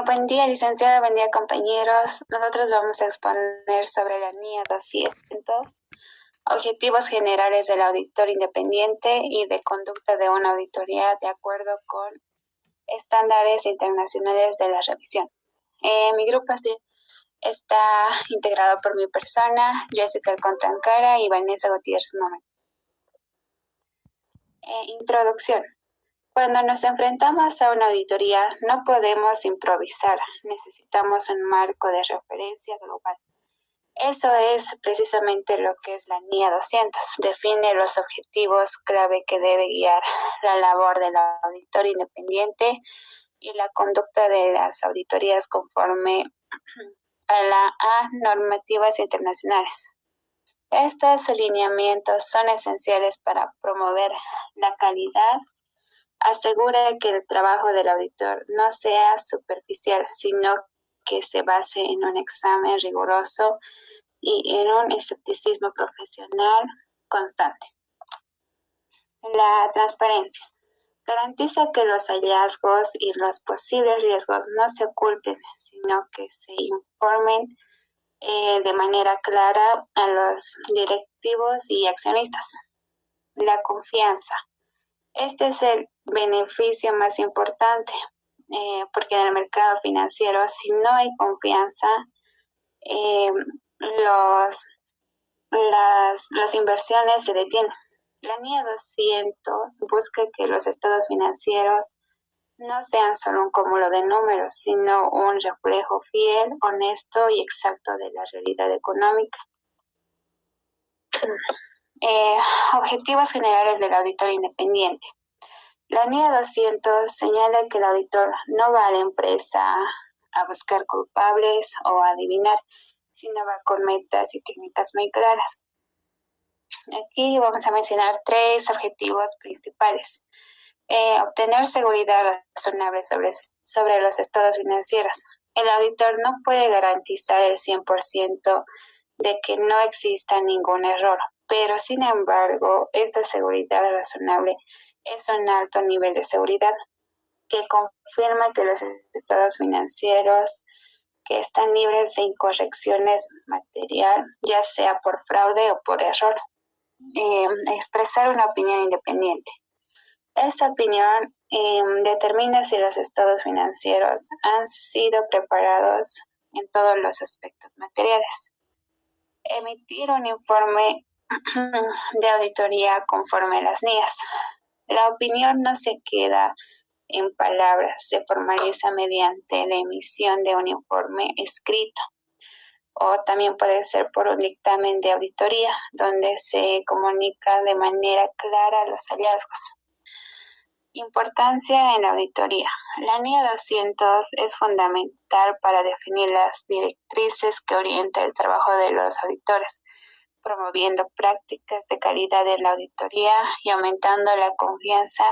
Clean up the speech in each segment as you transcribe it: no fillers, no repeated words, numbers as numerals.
Buen día, licenciada, buen día, compañeros. Nosotros vamos a exponer sobre la NIA 200, objetivos generales del auditor independiente y de conducta de una auditoría de acuerdo con estándares internacionales de la revisión. Mi grupo está integrado por mi persona, Jessica Alcontancara y Vanessa Gutiérrez Momen. Introducción. Cuando nos enfrentamos a una auditoría, no podemos improvisar, necesitamos un marco de referencia global. Eso es precisamente lo que es la NIA 200. Define los objetivos clave que debe guiar la labor del auditor independiente y la conducta de las auditorías conforme a normativas internacionales. Estos lineamientos son esenciales para promover la calidad. Asegura que el trabajo del auditor no sea superficial, sino que se base en un examen riguroso y en un escepticismo profesional constante. La transparencia. Garantiza que los hallazgos y los posibles riesgos no se oculten, sino que se informen de manera clara a los directivos y accionistas. La confianza. Este es el beneficio más importante, porque en el mercado financiero, si no hay confianza, las inversiones se detienen. La NIA 200 busca que los estados financieros no sean solo un cúmulo de números, sino un reflejo fiel, honesto y exacto de la realidad económica. Objetivos generales del auditor independiente. La NIA 200 señala que el auditor no va a la empresa a buscar culpables o a adivinar, sino va con metas y técnicas muy claras. Aquí vamos a mencionar 3 objetivos principales. Obtener seguridad razonable sobre los estados financieros. El auditor no puede garantizar el 100% de que no exista ningún error, pero sin embargo, esta seguridad razonable es un alto nivel de seguridad que confirma que los estados financieros que están libres de incorrecciones material, ya sea por fraude o por error. Expresar una opinión independiente. Esta opinión determina si los estados financieros han sido preparados en todos los aspectos materiales. Emitir un informe de auditoría conforme a las NIAs. La opinión no se queda en palabras, se formaliza mediante la emisión de un informe escrito, o también puede ser por un dictamen de auditoría, donde se comunica de manera clara los hallazgos. Importancia en la auditoría. La NIA 200 es fundamental para definir las directrices que orientan el trabajo de los auditores, promoviendo prácticas de calidad en la auditoría y aumentando la confianza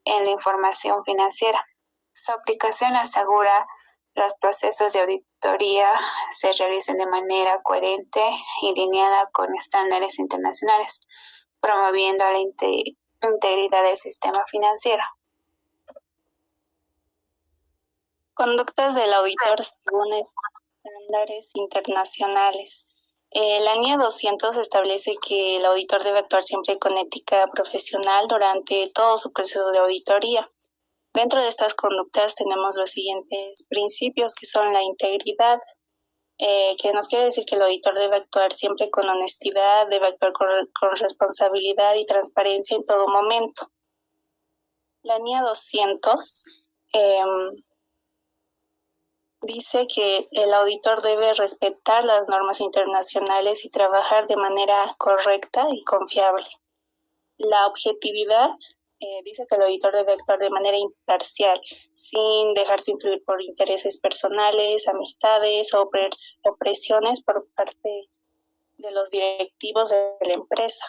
en la información financiera. Su aplicación asegura los procesos de auditoría se realicen de manera coherente y alineada con estándares internacionales, promoviendo la integridad del sistema financiero. Conductas del auditor según estándares internacionales. La NIA 200 establece que el auditor debe actuar siempre con ética profesional durante todo su proceso de auditoría. Dentro de estas conductas tenemos los siguientes principios, que son la integridad, que nos quiere decir que el auditor debe actuar siempre con honestidad, debe actuar con responsabilidad y transparencia en todo momento. La NIA 200 dice que el auditor debe respetar las normas internacionales y trabajar de manera correcta y confiable. La objetividad dice que el auditor debe actuar de manera imparcial, sin dejarse influir por intereses personales, amistades o presiones por parte de los directivos de la empresa.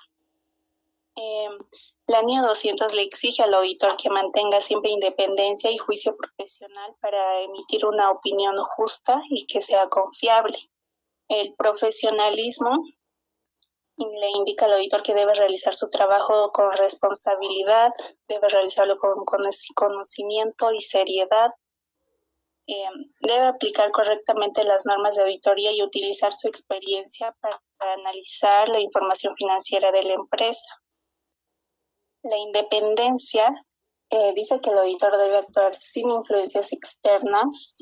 La NIA 200 le exige al auditor que mantenga siempre independencia y juicio profesional para emitir una opinión justa y que sea confiable. El profesionalismo le indica al auditor que debe realizar su trabajo con responsabilidad, debe realizarlo con conocimiento y seriedad. debe aplicar correctamente las normas de auditoría y utilizar su experiencia para analizar la información financiera de la empresa. La independencia dice que el auditor debe actuar sin influencias externas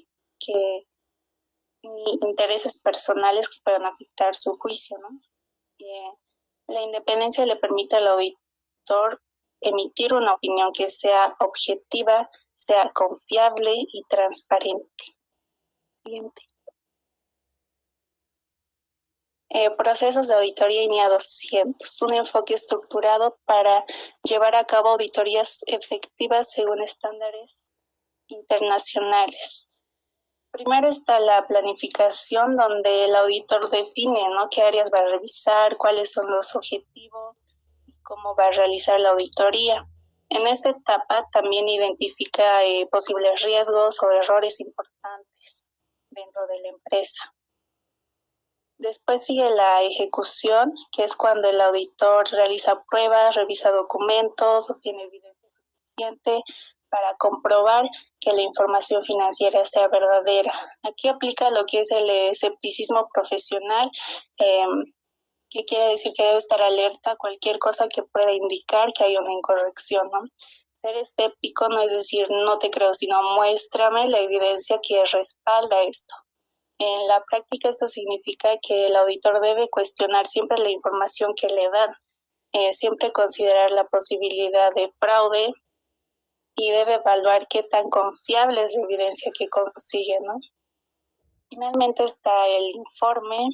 ni intereses personales que puedan afectar su juicio, ¿no? La independencia le permite al auditor emitir una opinión que sea objetiva, sea confiable y transparente. Siguiente. Procesos de auditoría NIA 200, un enfoque estructurado para llevar a cabo auditorías efectivas según estándares internacionales. Primero está la planificación, donde el auditor define, ¿no?, qué áreas va a revisar, cuáles son los objetivos y cómo va a realizar la auditoría. En esta etapa también identifica posibles riesgos o errores importantes dentro de la empresa. Después sigue la ejecución, que es cuando el auditor realiza pruebas, revisa documentos, obtiene evidencia suficiente para comprobar que la información financiera sea verdadera. Aquí aplica lo que es el escepticismo profesional, que quiere decir que debe estar alerta a cualquier cosa que pueda indicar que hay una incorrección, ¿no? Ser escéptico no es decir no te creo, sino muéstrame la evidencia que respalda esto. En la práctica esto significa que el auditor debe cuestionar siempre la información que le dan, siempre considerar la posibilidad de fraude y debe evaluar qué tan confiable es la evidencia que consigue, ¿no? Finalmente está el informe,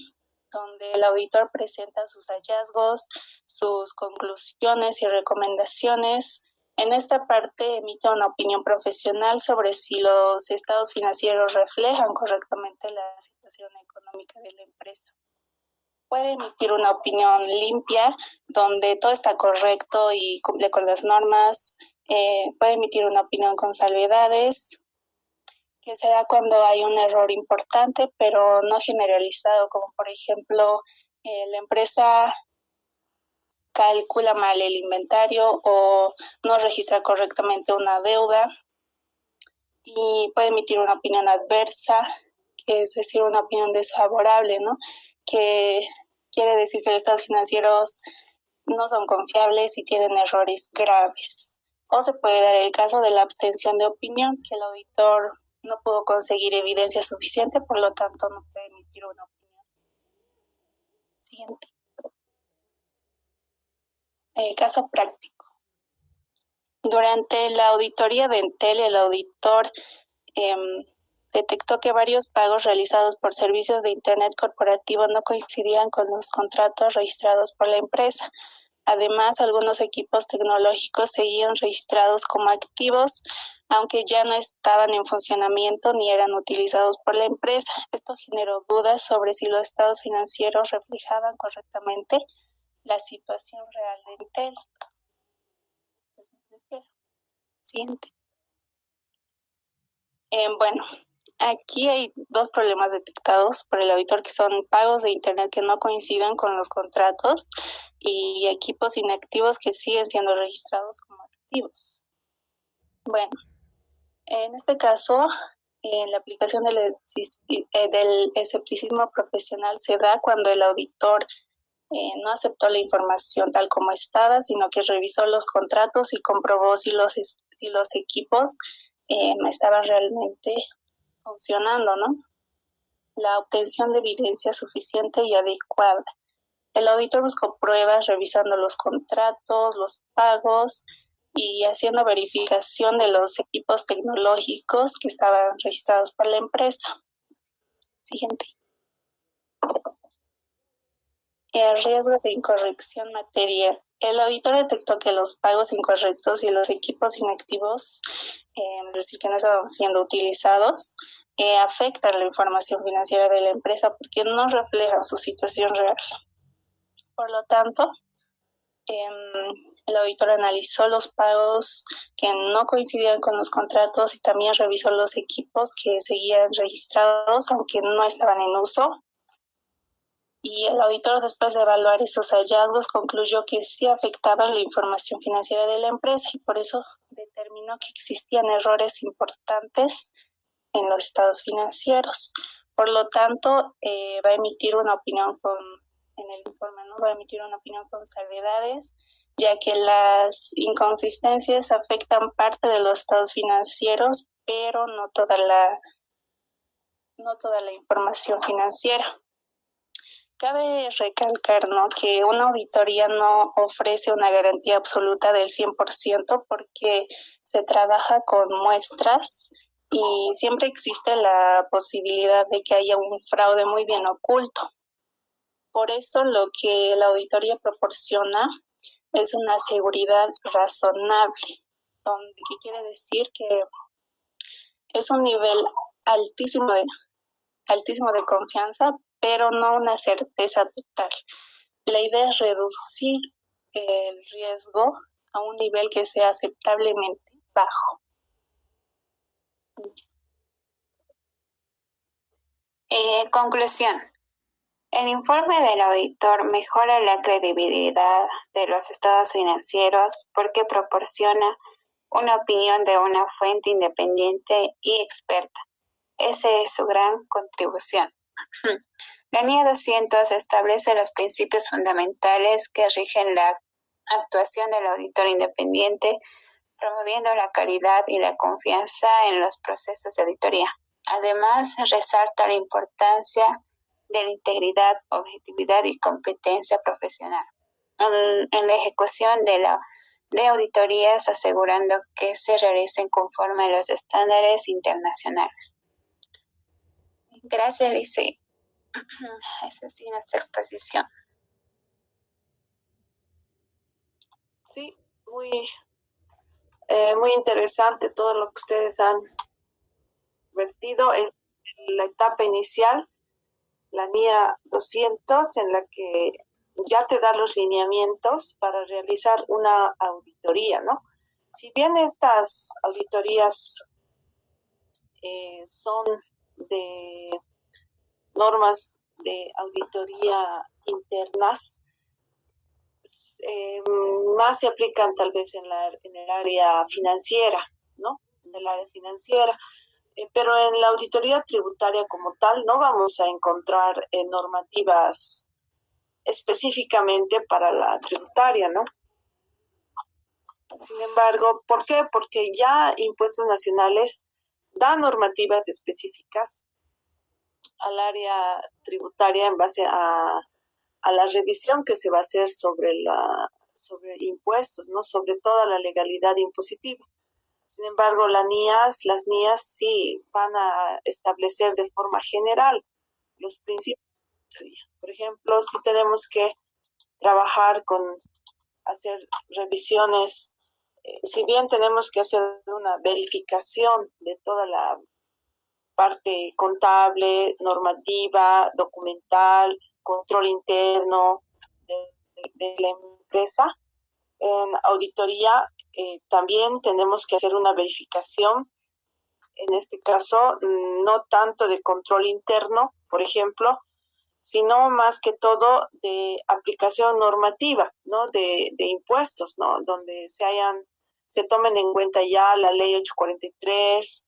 donde el auditor presenta sus hallazgos, sus conclusiones y recomendaciones. En esta parte emite una opinión profesional sobre si los estados financieros reflejan correctamente la situación económica de la empresa. Puede emitir una opinión limpia, donde todo está correcto y cumple con las normas. Puede emitir una opinión con salvedades, que se da cuando hay un error importante, pero no generalizado, como por ejemplo, la empresa calcula mal el inventario o no registra correctamente una deuda, y puede emitir una opinión adversa, que es decir, una opinión desfavorable, ¿no?, que quiere decir que los estados financieros no son confiables y tienen errores graves. O se puede dar el caso de la abstención de opinión, que el auditor no pudo conseguir evidencia suficiente, por lo tanto no puede emitir una opinión. Siguiente. Caso práctico. Durante la auditoría de Entel, el auditor detectó que varios pagos realizados por servicios de Internet corporativo no coincidían con los contratos registrados por la empresa. Además, algunos equipos tecnológicos seguían registrados como activos, aunque ya no estaban en funcionamiento ni eran utilizados por la empresa. Esto generó dudas sobre si los estados financieros reflejaban correctamente la situación real de Entel. Siguiente. Bueno, aquí hay dos problemas detectados por el auditor, que son pagos de Internet que no coinciden con los contratos y equipos inactivos que siguen siendo registrados como activos. Bueno, en este caso, la aplicación del escepticismo profesional se da cuando el auditor no aceptó la información tal como estaba, sino que revisó los contratos y comprobó si los equipos estaban realmente funcionando, ¿no? La obtención de evidencia suficiente y adecuada. El auditor buscó pruebas revisando los contratos, los pagos y haciendo verificación de los equipos tecnológicos que estaban registrados por la empresa. Siguiente. El riesgo de incorrección material. El auditor detectó que los pagos incorrectos y los equipos inactivos, es decir, que no estaban siendo utilizados, afectan la información financiera de la empresa porque no reflejan su situación real. Por lo tanto, el auditor analizó los pagos que no coincidían con los contratos y también revisó los equipos que seguían registrados aunque no estaban en uso. Y el auditor, después de evaluar esos hallazgos, concluyó que sí afectaban la información financiera de la empresa y por eso determinó que existían errores importantes en los estados financieros. Por lo tanto, va a emitir una opinión en el informe, ¿no? Va a emitir una opinión con salvedades, ya que las inconsistencias afectan parte de los estados financieros, pero no toda la información financiera. Cabe recalcar, ¿no?, que una auditoría no ofrece una garantía absoluta del 100% porque se trabaja con muestras y siempre existe la posibilidad de que haya un fraude muy bien oculto. Por eso lo que la auditoría proporciona es una seguridad razonable, que quiere decir que es un nivel altísimo de confianza, pero no una certeza total. La idea es reducir el riesgo a un nivel que sea aceptablemente bajo. Conclusión. El informe del auditor mejora la credibilidad de los estados financieros porque proporciona una opinión de una fuente independiente y experta. Esa es su gran contribución. La NIA 200 establece los principios fundamentales que rigen la actuación del auditor independiente, promoviendo la calidad y la confianza en los procesos de auditoría. Además, resalta la importancia de la integridad, objetividad y competencia profesional en la ejecución de auditorías, asegurando que se realicen conforme a los estándares internacionales. Gracias, Lice. Esa sí, nuestra exposición. Sí, muy interesante todo lo que ustedes han vertido. Es la etapa inicial, la NIA 200, en la que ya te da los lineamientos para realizar una auditoría, ¿no? Si bien estas auditorías son de normas de auditoría internas, más se aplican tal vez en el área financiera, ¿no? En el área financiera. Pero en la auditoría tributaria como tal no vamos a encontrar normativas específicamente para la tributaria, ¿no? Sin embargo, ¿por qué? Porque ya Impuestos Nacionales da normativas específicas al área tributaria en base a la revisión que se va a hacer sobre impuestos, ¿no? Sobre toda la legalidad impositiva. Sin embargo, las NIAs sí van a establecer de forma general los principios. Por ejemplo, si tenemos que trabajar hacer revisiones, si bien tenemos que hacer una verificación de toda la parte contable, normativa, documental, control interno de la empresa, en auditoría también tenemos que hacer una verificación, en este caso no tanto de control interno, por ejemplo, sino más que todo de aplicación normativa, ¿no? De impuestos, ¿no? Donde se tomen en cuenta ya la ley 843,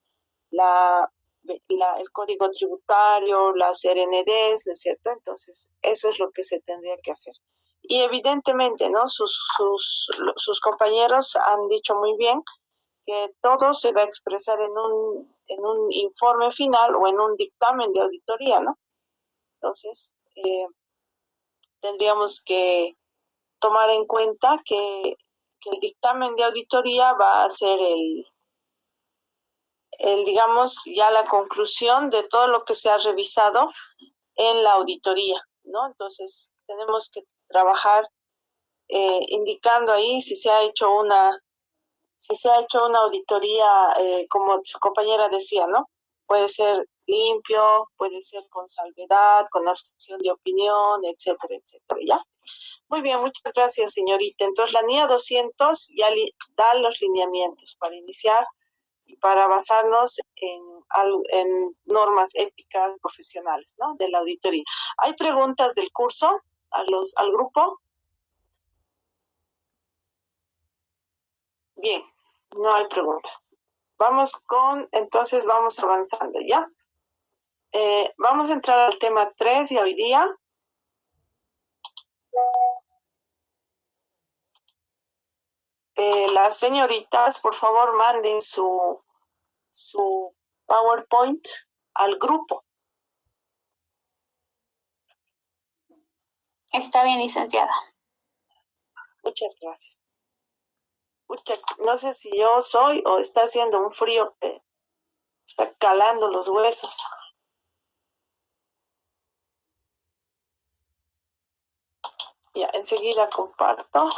el código tributario, las RNDs, ¿no es cierto? Entonces, eso es lo que se tendría que hacer. Y evidentemente, ¿no? Sus compañeros han dicho muy bien que todo se va a expresar en un informe final o en un dictamen de auditoría, ¿no? Entonces, tendríamos que tomar en cuenta que el dictamen de auditoría va a ser digamos, ya la conclusión de todo lo que se ha revisado en la auditoría, ¿no? Entonces, tenemos que trabajar indicando ahí si se ha hecho una auditoría, como su compañera decía, ¿no? Puede ser limpio, puede ser con salvedad, con abstención de opinión, etcétera, etcétera, ¿ya? Muy bien, muchas gracias, señorita. Entonces, la NIA 200 ya da los lineamientos para iniciar y para basarnos en normas éticas profesionales, ¿no? De la auditoría. ¿Hay preguntas del curso al grupo? Bien, no hay preguntas. Entonces vamos avanzando, ¿ya? Vamos a entrar al tema 3 y hoy día. Las señoritas, por favor, manden su PowerPoint al grupo. Está bien, licenciada. Muchas gracias. No sé si yo soy o está haciendo un frío que está calando los huesos. Ya, enseguida comparto.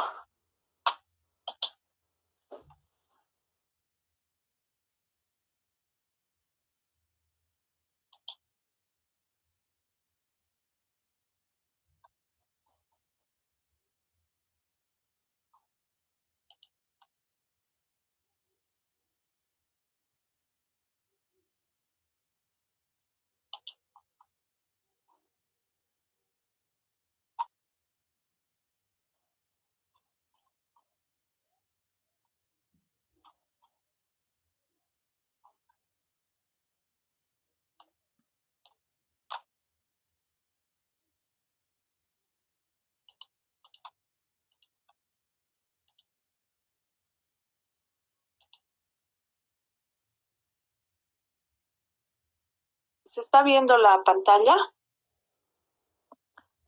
¿Se está viendo la pantalla?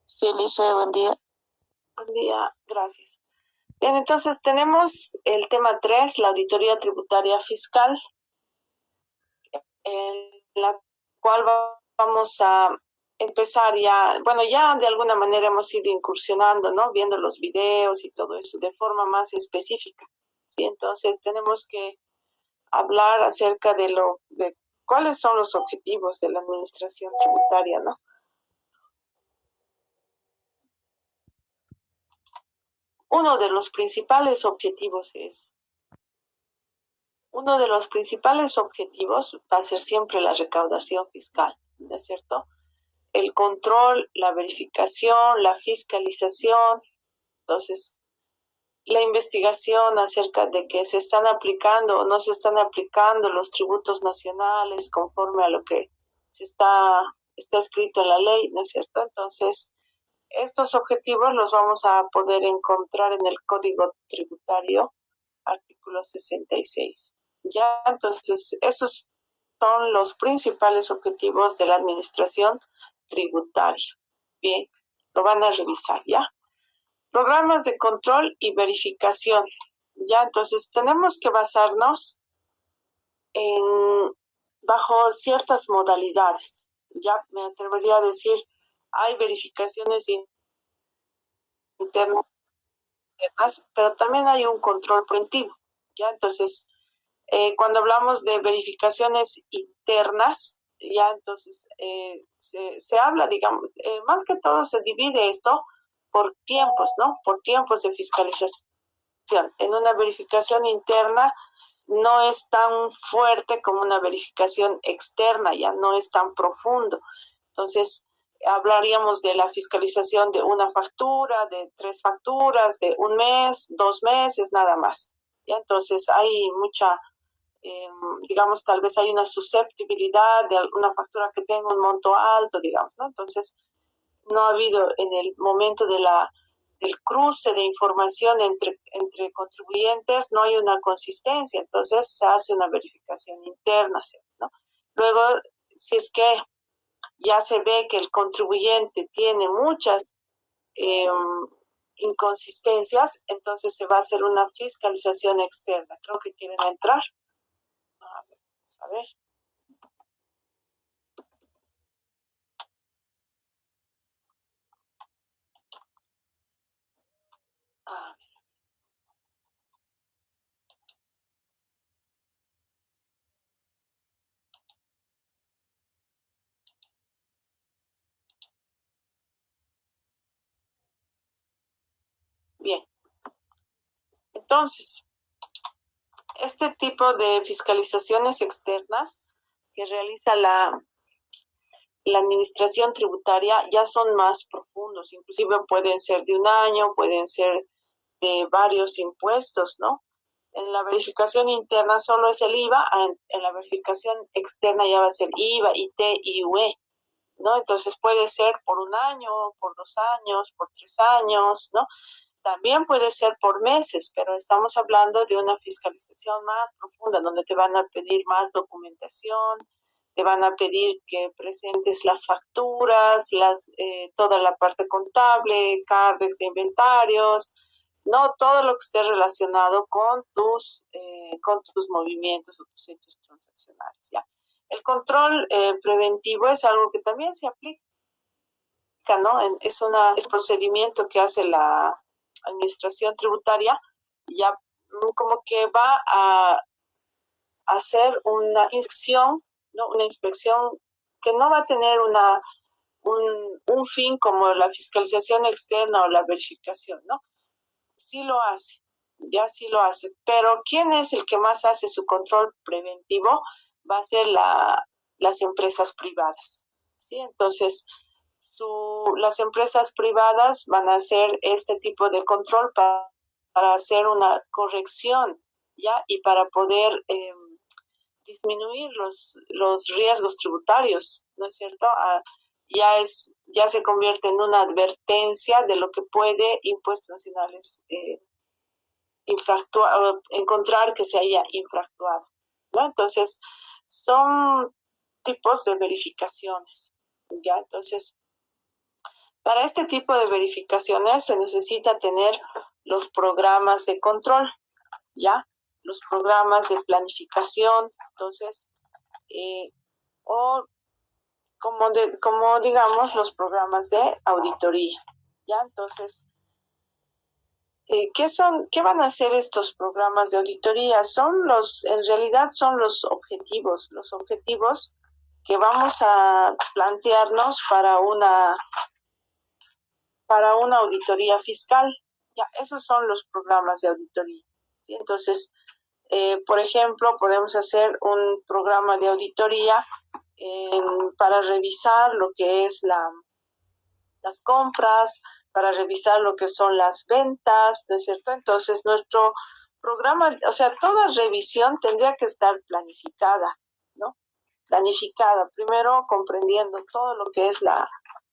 Sí, Lice, buen día. Buen día, gracias. Bien, entonces tenemos el tema 3, la auditoría tributaria fiscal, en la cual vamos a empezar ya, bueno, ya de alguna manera hemos ido incursionando, ¿no? Viendo los videos y todo eso de forma más específica, ¿sí? Entonces tenemos que hablar acerca de cuáles son los objetivos de la administración tributaria, ¿no? Uno de los principales objetivos va a ser siempre la recaudación fiscal, ¿no es cierto? El control, la verificación, la fiscalización, entonces la investigación acerca de que se están aplicando o no se están aplicando los tributos nacionales conforme a lo que está escrito en la ley, ¿no es cierto? Entonces, estos objetivos los vamos a poder encontrar en el Código Tributario, artículo 66. Ya, entonces, esos son los principales objetivos de la administración tributaria. Bien, lo van a revisar, ¿ya? Programas de control y verificación. Ya, entonces tenemos que basarnos bajo ciertas modalidades. Ya me atrevería a decir, hay verificaciones internas, pero también hay un control preventivo. Ya, entonces, cuando hablamos de verificaciones internas, ya entonces se habla, digamos, más que todo se divide esto por tiempos, ¿no? Por tiempos de fiscalización. En una verificación interna no es tan fuerte como una verificación externa, ya no es tan profundo. Entonces, hablaríamos de la fiscalización de una factura, de 3 facturas, de 1 mes, 2 meses, nada más. ¿Ya? Entonces, hay mucha, digamos, tal vez hay una susceptibilidad de alguna factura que tenga un monto alto, digamos, ¿no? Entonces, no ha habido en el momento del cruce de información entre contribuyentes, no hay una consistencia, entonces se hace una verificación interna, ¿no? Luego, si es que ya se ve que el contribuyente tiene muchas inconsistencias, entonces se va a hacer una fiscalización externa. Creo que quieren entrar. A ver. A ver. Bien. Entonces, este tipo de fiscalizaciones externas que realiza la administración tributaria ya son más profundos, inclusive pueden ser de 1 año, pueden ser de varios impuestos, ¿no? En la verificación interna solo es el IVA, en la verificación externa ya va a ser IVA, IT y UE, ¿no? Entonces puede ser por 1 año, por 2 años, por 3 años, ¿no? También puede ser por meses, pero estamos hablando de una fiscalización más profunda, donde te van a pedir más documentación, te van a pedir que presentes las facturas, toda la parte contable, cards de inventarios, no todo lo que esté relacionado con tus movimientos o tus hechos transaccionales, ¿ya? El control preventivo es algo que también se aplica, ¿no? Es un procedimiento que hace la administración tributaria, ya como que va a hacer una inspección, ¿no? Una inspección que no va a tener un fin como la fiscalización externa o la verificación, ¿no? Sí lo hace, ya sí lo hace, pero ¿quién es el que más hace su control preventivo? Va a ser las empresas privadas, ¿sí? Entonces, las empresas privadas van a hacer este tipo de control para hacer una corrección, ¿ya? Y para poder disminuir los riesgos tributarios, ¿no es cierto? Ya se convierte en una advertencia de lo que puede Impuestos Nacionales encontrar que se haya infractuado, ¿no? Entonces, son tipos de verificaciones, ¿ya? Entonces, para este tipo de verificaciones se necesita tener los programas de control, ¿ya? Los programas de planificación, entonces, o como digamos los programas de auditoría, ¿ya? Entonces, ¿qué van a hacer estos programas de auditoría? En realidad son los objetivos que vamos a plantearnos para una auditoría fiscal. Ya, esos son los programas de auditoría, ¿sí? Entonces, por ejemplo, podemos hacer un programa de auditoría para revisar lo que es las compras, para revisar lo que son las ventas, ¿no es cierto? Entonces, nuestro programa, o sea, toda revisión tendría que estar planificada, ¿no? Planificada, primero comprendiendo todo lo que es la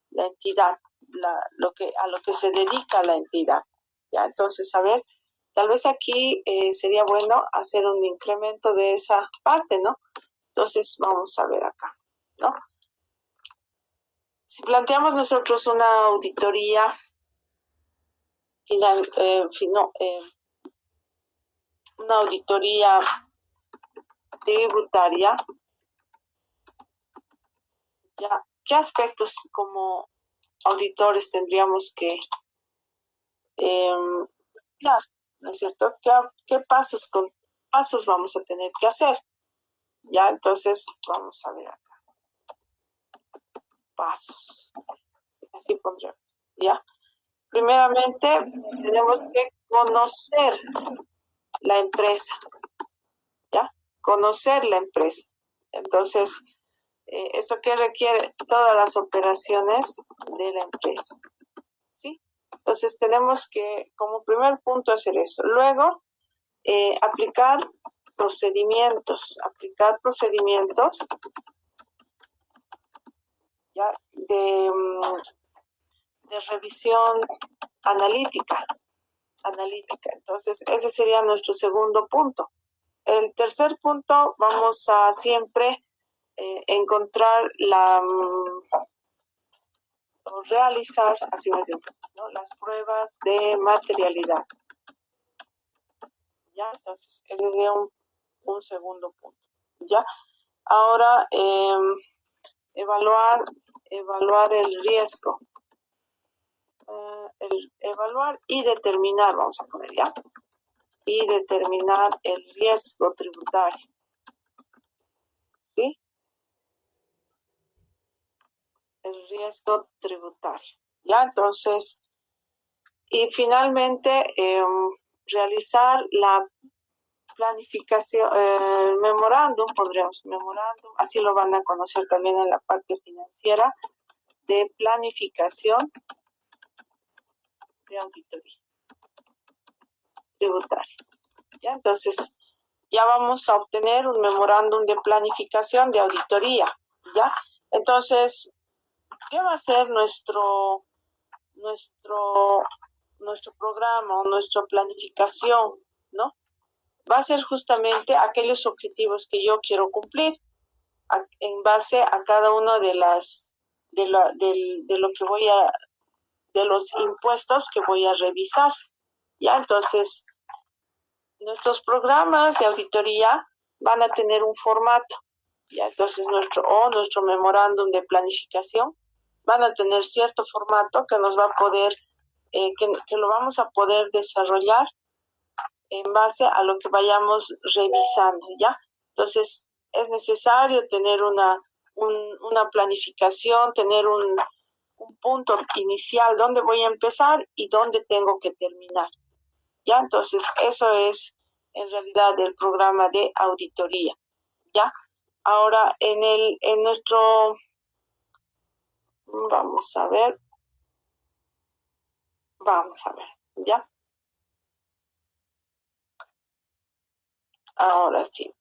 entidad, a lo que se dedica la entidad, ¿ya? Entonces, a ver, tal vez aquí sería bueno hacer un incremento de esa parte, ¿no? Entonces, vamos a ver acá, ¿no? Si planteamos nosotros una auditoría una auditoría tributaria, ¿ya? ¿Qué aspectos como auditores tendríamos que dar? ¿No es cierto? ¿Qué pasos vamos a tener que hacer? Ya, entonces vamos a ver acá. Pasos. Así pondremos. Ya. Primeramente, tenemos que conocer la empresa. ¿Ya? Conocer la empresa. Entonces, ¿esto qué requiere? Todas las operaciones de la empresa. ¿Sí? Entonces, tenemos que, como primer punto, hacer eso. Luego, aplicar procedimientos ¿ya? de revisión analítica. Entonces, ese sería nuestro segundo punto. El tercer punto, vamos a siempre encontrar o realizar, así más bien, ¿no? Las pruebas de materialidad. ¿Ya? Entonces, ese sería un segundo punto. ¿Ya? Ahora, evaluar el riesgo. Evaluar y determinar, vamos a poner ya, y determinar el riesgo tributario. ¿Sí? El riesgo tributario. ¿Ya? Entonces, y finalmente, realizar la planificación, memorándum, así lo van a conocer también en la parte financiera, de planificación de auditoría tributaria. ¿ya? Entonces, ya vamos a obtener un memorándum de planificación de auditoría, ¿ya? Entonces, ¿qué va a ser nuestro programa o nuestra planificación, ¿no? Va a ser justamente aquellos objetivos que yo quiero cumplir en base a cada uno de los impuestos que voy a revisar, ¿ya? Entonces, nuestros programas de auditoría van a tener un formato, ¿ya? Entonces, nuestro memorándum de planificación van a tener cierto formato que nos va a poder, que lo vamos a poder desarrollar en base a lo que vayamos revisando, ¿ya? Entonces, es necesario tener una planificación, tener un punto inicial, dónde voy a empezar y dónde tengo que terminar, ¿ya? Entonces, eso es en realidad el programa de auditoría, ¿ya? Ahora, en nuestro, vamos a ver, ¿ya? Ahora sí.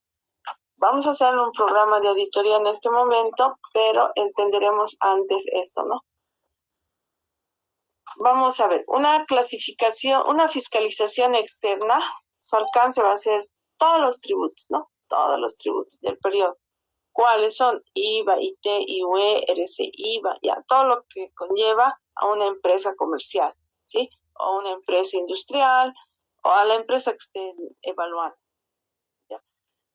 Vamos a hacer un programa de auditoría en este momento, pero entenderemos antes esto, ¿no? Vamos a ver, una fiscalización externa, su alcance va a ser todos los tributos, ¿no? Todos los tributos del periodo. ¿Cuáles son? IVA, IT, IUE, RC, IVA, ya, todo lo que conlleva a una empresa comercial, ¿sí? O una empresa industrial, o a la empresa que esté evaluando.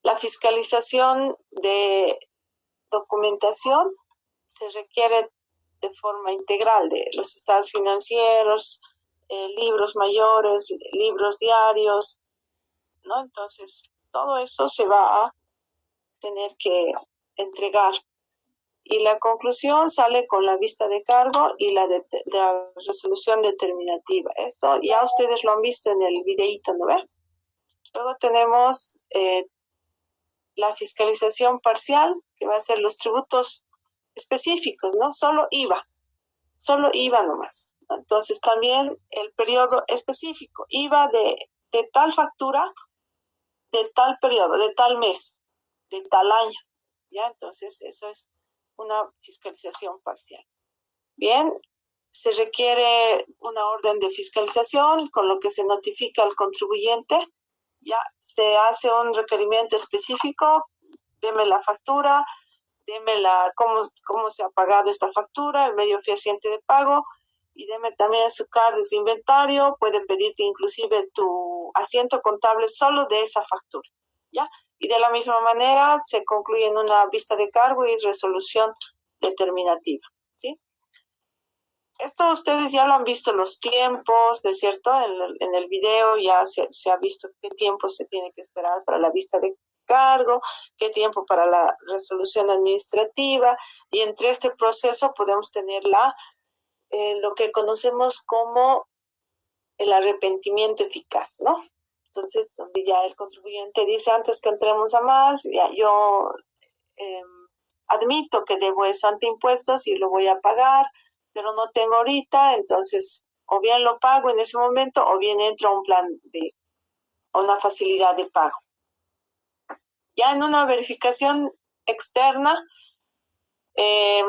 La fiscalización de documentación se requiere de forma integral de los estados financieros, libros mayores, libros diarios, ¿no? Entonces, todo eso se va a tener que entregar. Y la conclusión sale con la vista de cargo y la resolución determinativa. Esto ya ustedes lo han visto en el videíto, ¿no ve? Luego tenemos la fiscalización parcial, que va a ser los tributos específicos, ¿no? Solo IVA nomás. Entonces también el periodo específico, IVA de tal factura, de tal periodo, de tal mes, de tal año, ¿ya? Entonces eso es una fiscalización parcial. Bien, se requiere una orden de fiscalización con lo que se notifica al contribuyente, ya se hace un requerimiento específico, deme la factura, deme cómo se ha pagado esta factura, el medio fehaciente de pago, y deme también su CARDEX de inventario, pueden pedirte inclusive tu asiento contable solo de esa factura, ¿ya? Y de la misma manera se concluye en una vista de cargo y resolución determinativa, ¿sí? Esto ustedes ya lo han visto los tiempos, ¿no es cierto? En el video ya se ha visto qué tiempo se tiene que esperar para la vista de cargo, qué tiempo para la resolución administrativa, y entre este proceso podemos tener lo que conocemos como el arrepentimiento eficaz, ¿no? Entonces, donde ya el contribuyente dice, antes que entremos a más, ya yo admito que debo eso ante impuestos y lo voy a pagar, pero no tengo ahorita, entonces o bien lo pago en ese momento o bien entro a un plan a una facilidad de pago. Ya en una verificación externa e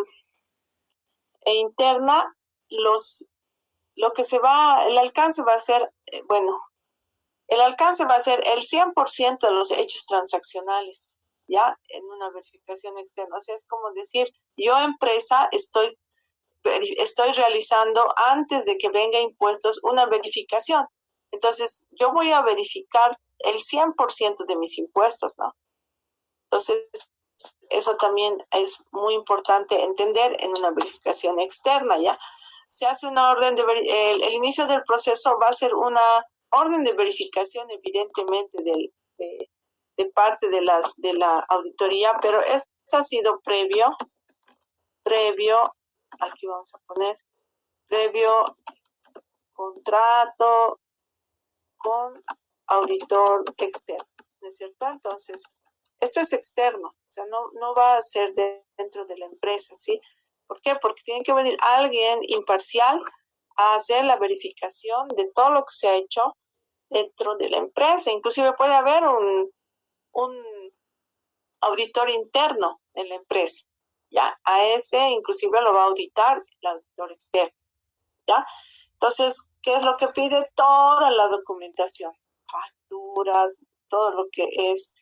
interna, el alcance va a ser, el alcance va a ser el 100% de los hechos transaccionales, ya en una verificación externa. O sea, es como decir, yo empresa estoy realizando antes de que venga impuestos una verificación. Entonces, yo voy a verificar el 100% de mis impuestos, ¿no? Entonces, eso también es muy importante entender en una verificación externa, ¿ya? Se hace una orden el inicio del proceso va a ser una orden de verificación, evidentemente, de parte de la auditoría, pero esto ha sido previo, aquí vamos a poner, previo contrato con auditor externo, ¿no es cierto? Entonces, esto es externo, o sea, no va a ser dentro de la empresa, ¿sí? ¿Por qué? Porque tiene que venir alguien imparcial a hacer la verificación de todo lo que se ha hecho dentro de la empresa. Inclusive puede haber un auditor interno en la empresa, ¿ya? A ese inclusive lo va a auditar el auditor externo, ¿ya? Entonces, ¿qué es lo que pide? Toda la documentación, facturas, todo lo que es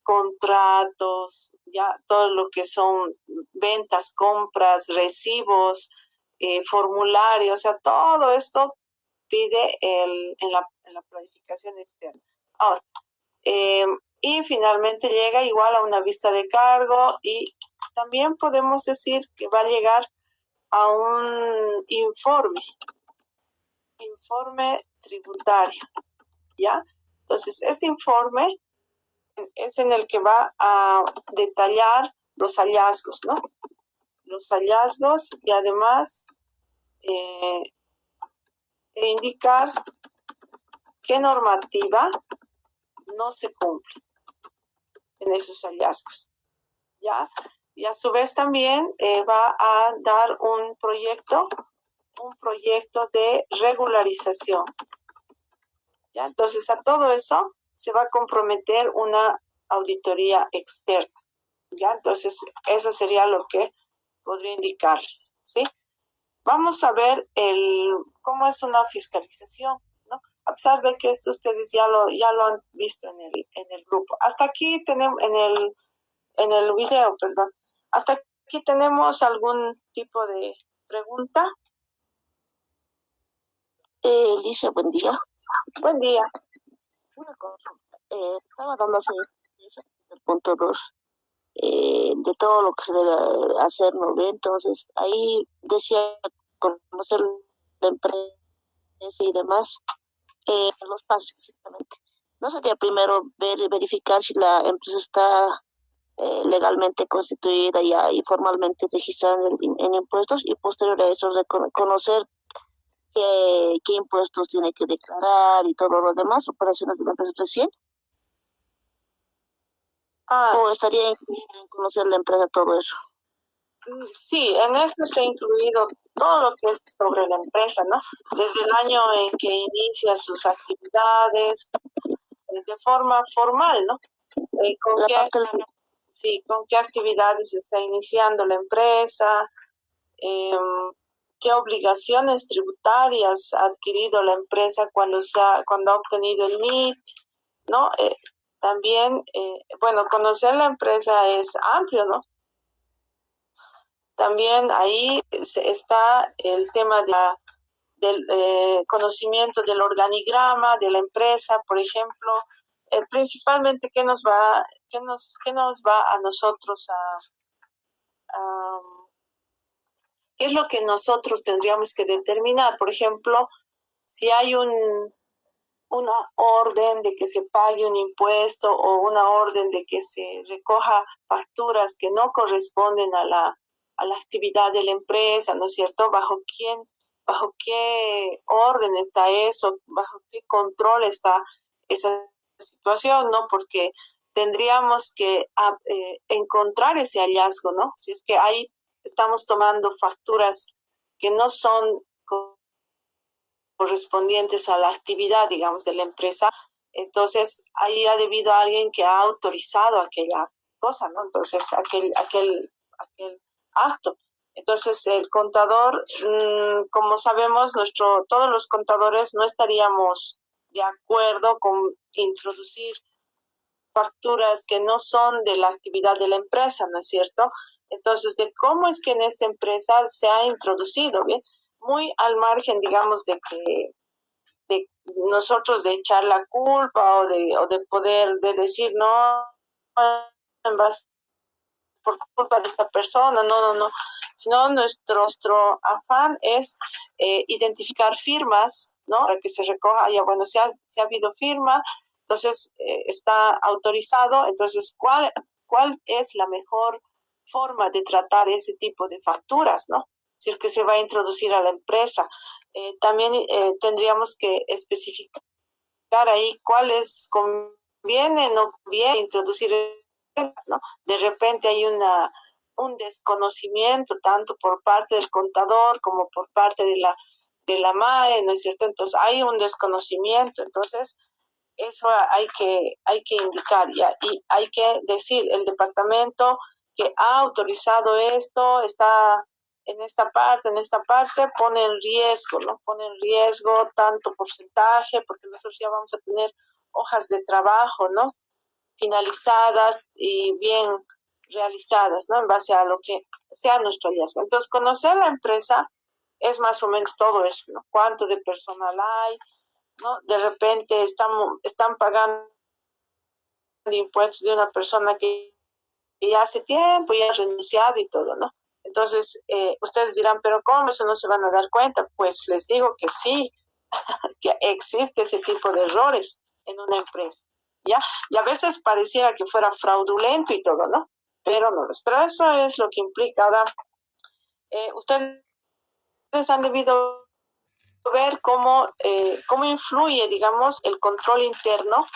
contratos, ya todo lo que son ventas, compras, recibos, formularios, o sea, todo esto pide en la planificación externa. Ahora, y finalmente llega igual a una vista de cargo y también podemos decir que va a llegar a un informe tributario, ¿ya? Entonces, este informe es en el que va a detallar los hallazgos, ¿no? Los hallazgos y además indicar qué normativa no se cumple en esos hallazgos, ¿ya? Y a su vez también va a dar un proyecto de regularización, ¿ya? Entonces, a todo eso se va a comprometer una auditoría externa, ¿ya? Entonces, eso sería lo que podría indicarles, ¿sí? Vamos a ver cómo es una fiscalización, ¿no? A pesar de que esto ustedes ya lo han visto en el grupo. Hasta aquí tenemos, en el video, perdón. Hasta aquí tenemos algún tipo de pregunta. Alicia, buen día. Buen día. Una consulta. Estaba dando el punto 2 de todo lo que se debe hacer, ¿no ve? Entonces, ahí decía conocer la empresa y demás, los pasos exactamente. ¿No sería primero verificar si la empresa está legalmente constituida ya y formalmente registrada en impuestos y posterior a eso conocer qué impuestos tiene que declarar y todo lo demás, operaciones de la empresa recién? ¿O estaría incluido en conocer la empresa todo eso? Sí, en esto está incluido todo lo que es sobre la empresa, ¿no? Desde el año en que inicia sus actividades, de forma formal, ¿no? ¿Con qué actividades está iniciando la empresa? ¿Qué obligaciones tributarias ha adquirido la empresa cuando ha obtenido el NIT? ¿No? También, bueno, conocer la empresa es amplio, ¿no? También ahí está el tema del conocimiento del organigrama de la empresa, por ejemplo, principalmente qué nos va a nosotros qué es lo que nosotros tendríamos que determinar. Por ejemplo, si hay una orden de que se pague un impuesto o una orden de que se recoja facturas que no corresponden a la actividad de la empresa, ¿no es cierto? ¿Bajo qué orden está eso? ¿Bajo qué control está esa situación? ¿No? Porque tendríamos que encontrar ese hallazgo, ¿no? Si es que ahí estamos tomando facturas que no son correspondientes a la actividad, digamos, de la empresa, entonces ahí ha debido a alguien que ha autorizado aquella cosa, ¿no? Entonces, aquel acto. Entonces, el contador, como sabemos, todos los contadores no estaríamos de acuerdo con introducir facturas que no son de la actividad de la empresa, ¿no es cierto? Entonces, de cómo es que en esta empresa se ha introducido, ¿bien? Muy al margen, digamos, de nosotros de echar la culpa o de poder decir, no, por culpa de esta persona, no, sino nuestro afán es identificar firmas, ¿no? Para que se recoja, ya bueno, si ha habido firma, entonces está autorizado, entonces ¿cuál es la mejor forma de tratar ese tipo de facturas, ¿no? Si es que se va a introducir a la empresa. También tendríamos que especificar ahí cuáles conviene, no conviene introducir, ¿no? De repente hay un desconocimiento tanto por parte del contador como por parte de de la MAE, ¿no es cierto? Entonces hay un desconocimiento, entonces eso hay que indicar ya, y hay que decir, el departamento que ha autorizado esto está en esta parte, pone en riesgo, ¿no? Pone en riesgo tanto porcentaje, porque nosotros ya vamos a tener hojas de trabajo, ¿no? Finalizadas y bien realizadas, ¿no? En base a lo que sea nuestro hallazgo. Entonces, conocer la empresa es más o menos todo eso, ¿no? Cuánto de personal hay, ¿no? De repente están pagando impuestos de una persona que ya hace tiempo ya ha renunciado y todo, ¿no? Entonces, ustedes dirán, pero ¿cómo eso no se van a dar cuenta? Pues les digo que sí, que existe ese tipo de errores en una empresa, ¿ya? Y a veces pareciera que fuera fraudulento y todo, ¿no? Pero no, pero eso es lo que implica. Ahora, ustedes han debido ver cómo influye, digamos, el control interno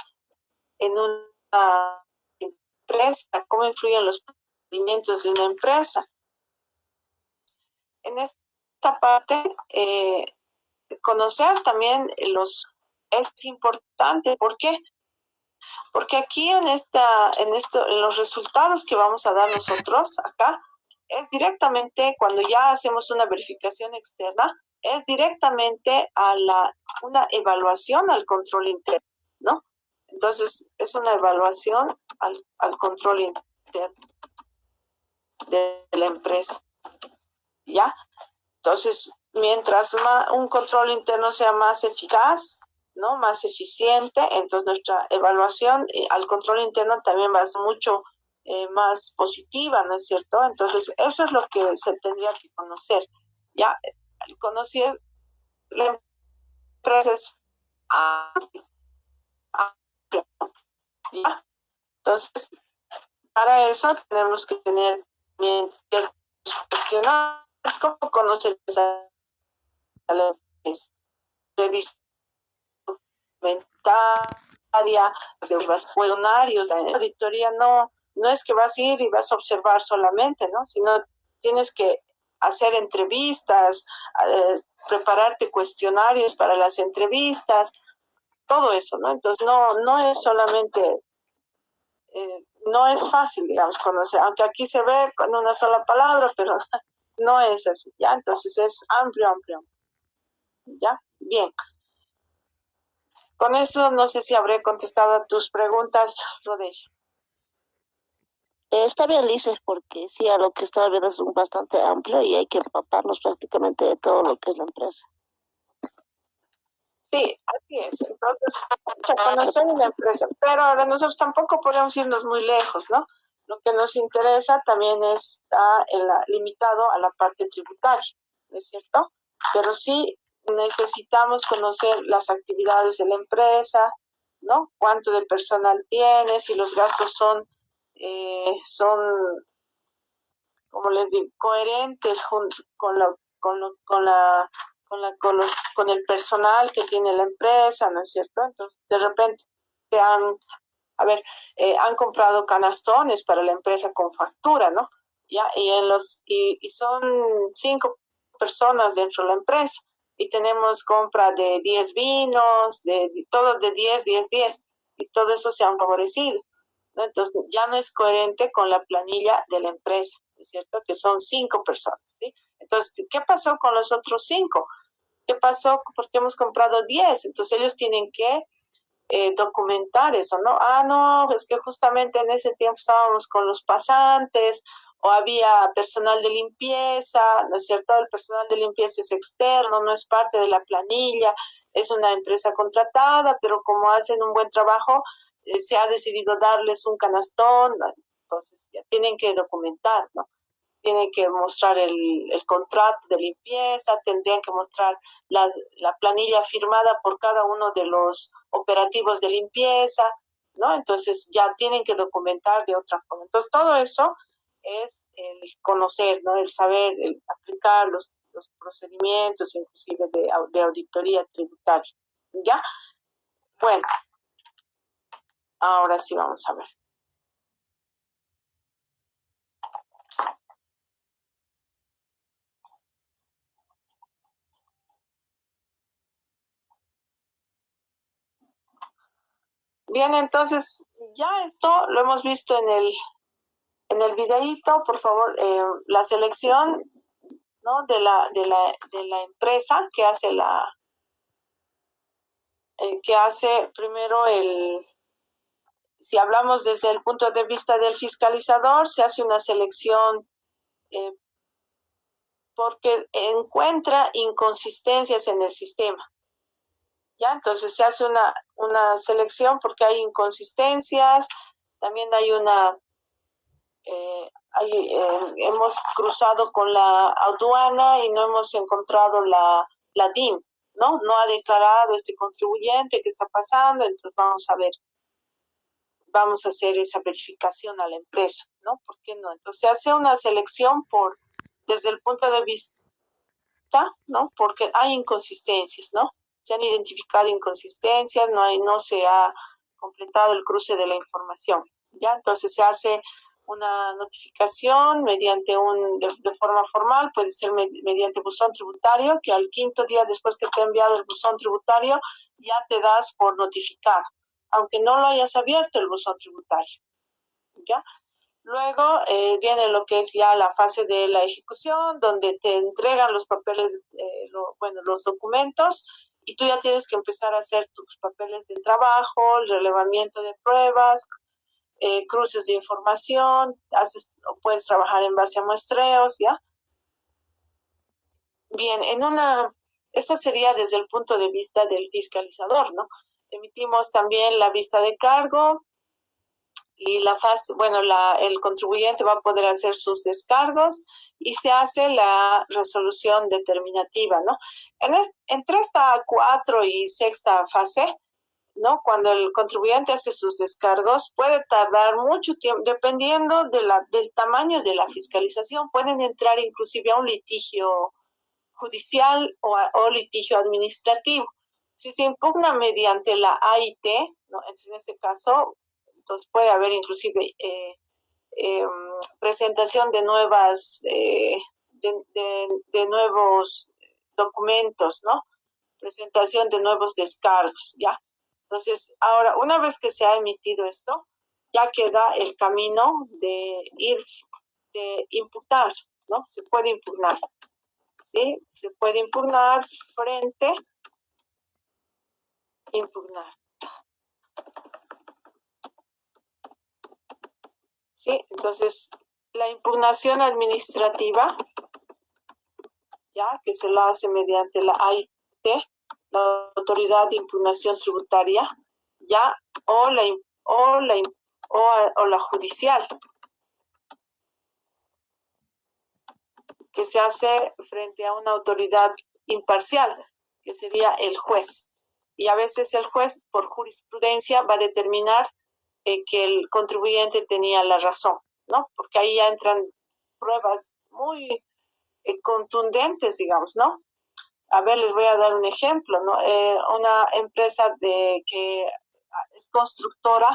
en una empresa, cómo influyen los procedimientos de una empresa. En esta parte, conocer también es importante. ¿Por qué? Porque aquí en los resultados que vamos a dar nosotros acá, es directamente cuando ya hacemos una verificación externa, es directamente a una evaluación al control interno, ¿no? Entonces, es una evaluación al control interno de la empresa, ¿ya? Entonces, mientras un control interno sea más eficaz, ¿no? Más eficiente, entonces nuestra evaluación al control interno también va a ser mucho más positiva, ¿no es cierto? Entonces, eso es lo que se tendría que conocer, ¿ya? Conocer la empresa es amplio, ¿ya? Entonces, para eso tenemos que tener ciertos cuestionarios, como conocer la revisión inventaria, de cuestionarios. La auditoría no es que vas a ir y vas a observar solamente, ¿no? Sino tienes que hacer entrevistas, prepararte cuestionarios para las entrevistas, todo eso, ¿no? Entonces no es solamente, no es fácil, digamos, conocer, aunque aquí se ve con una sola palabra, pero no es así, ¿ya? Entonces es amplio, ¿ya? Bien. Con eso no sé si habré contestado a tus preguntas, Rodella. Está bien, Lices, porque sí, a lo que estaba viendo es bastante amplio y hay que empaparnos prácticamente de todo lo que es la empresa. Sí, así es. Entonces, conocer la empresa. Pero ahora nosotros tampoco podemos irnos muy lejos, ¿no? Lo que nos interesa también está limitado a la parte tributaria, ¿no es cierto? Pero sí necesitamos conocer las actividades de la empresa, ¿no? Cuánto de personal tiene, si los gastos son, como les digo, coherentes con el personal que tiene la empresa, ¿no es cierto? Entonces, de repente han comprado canastones para la empresa con factura, ¿no? Ya, y son 5 personas dentro de la empresa y tenemos compra de 10 vinos, todo de 10, y todo eso se han favorecido, ¿no? Entonces ya no es coherente con la planilla de la empresa, ¿no es cierto? Que son 5 personas, ¿sí? Entonces, ¿qué pasó con los otros 5? ¿Qué pasó? Porque hemos comprado 10, entonces ellos tienen que documentar eso, ¿no? No, es que justamente en ese tiempo estábamos con los pasantes o había personal de limpieza, ¿no es cierto? El personal de limpieza es externo, no es parte de la planilla, es una empresa contratada, pero como hacen un buen trabajo, se ha decidido darles un canastón, ¿no? Entonces ya tienen que documentar, ¿no? Tienen que mostrar el contrato de limpieza, tendrían que mostrar la planilla firmada por cada uno de los operativos de limpieza, ¿no? Entonces ya tienen que documentar de otra forma. Entonces todo eso es el conocer, ¿no? El saber, el aplicar los procedimientos, inclusive de auditoría tributaria. ¿Ya? Bueno, ahora sí vamos a ver. Bien, entonces ya esto lo hemos visto en el videíto. Por favor, la selección, ¿no? de la empresa que hace primero si hablamos desde el punto de vista del fiscalizador, se hace una selección porque encuentra inconsistencias en el sistema. ¿Ya? Entonces se hace una selección porque hay inconsistencias, también hay hemos cruzado con la aduana y no hemos encontrado la DIM, ¿no? No ha declarado este contribuyente qué está pasando, entonces vamos a hacer esa verificación a la empresa, ¿no? ¿Por qué no? Entonces se hace una selección desde el punto de vista, ¿no? Porque hay inconsistencias, ¿no? Se han identificado inconsistencias, no se ha completado el cruce de la información, ¿ya? Entonces se hace una notificación de forma formal, puede ser mediante buzón tributario, que al quinto día después que te ha enviado el buzón tributario, ya te das por notificado, aunque no lo hayas abierto el buzón tributario, ¿ya? Luego viene lo que es ya la fase de la ejecución, donde te entregan los papeles, los documentos, y tú ya tienes que empezar a hacer tus papeles de trabajo, el relevamiento de pruebas, cruces de información, puedes trabajar en base a muestreos, ¿ya? Bien, eso sería desde el punto de vista del fiscalizador, ¿no? Emitimos también la vista de cargo y el contribuyente va a poder hacer sus descargos y se hace la resolución determinativa, ¿no? Entre esta 4 y sexta fase, ¿no? Cuando el contribuyente hace sus descargos, puede tardar mucho tiempo, dependiendo del tamaño de la fiscalización. Pueden entrar inclusive a un litigio judicial o litigio administrativo. Si se impugna mediante la AIT, ¿no? Entonces, en este caso, entonces puede haber inclusive presentación de nuevos documentos, ¿no? Presentación de nuevos descargos, ¿ya? Entonces, ahora, una vez que se ha emitido esto, ya queda el camino de imputar, ¿no? Se puede impugnar, ¿sí? Se puede impugnar impugnar. ¿Sí? Entonces, la impugnación administrativa, ya que se la hace mediante la AIT, la Autoridad de Impugnación Tributaria, ya, o la judicial, que se hace frente a una autoridad imparcial, que sería el juez. Y a veces el juez, por jurisprudencia, va a determinar que el contribuyente tenía la razón, ¿no? Porque ahí ya entran pruebas muy contundentes, digamos, ¿no? A ver, les voy a dar un ejemplo, ¿no? Una empresa que es constructora,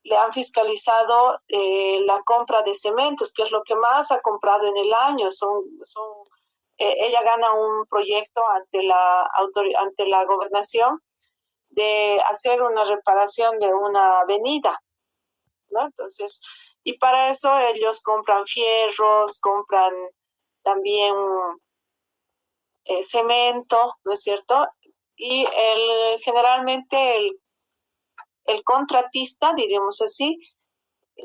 le han fiscalizado la compra de cementos, que es lo que más ha comprado en el año. Ella gana un proyecto ante la gobernación de hacer una reparación de una avenida, ¿no? Entonces, y para eso ellos compran fierros, compran también cemento, ¿no es cierto? Y generalmente el contratista, diríamos así,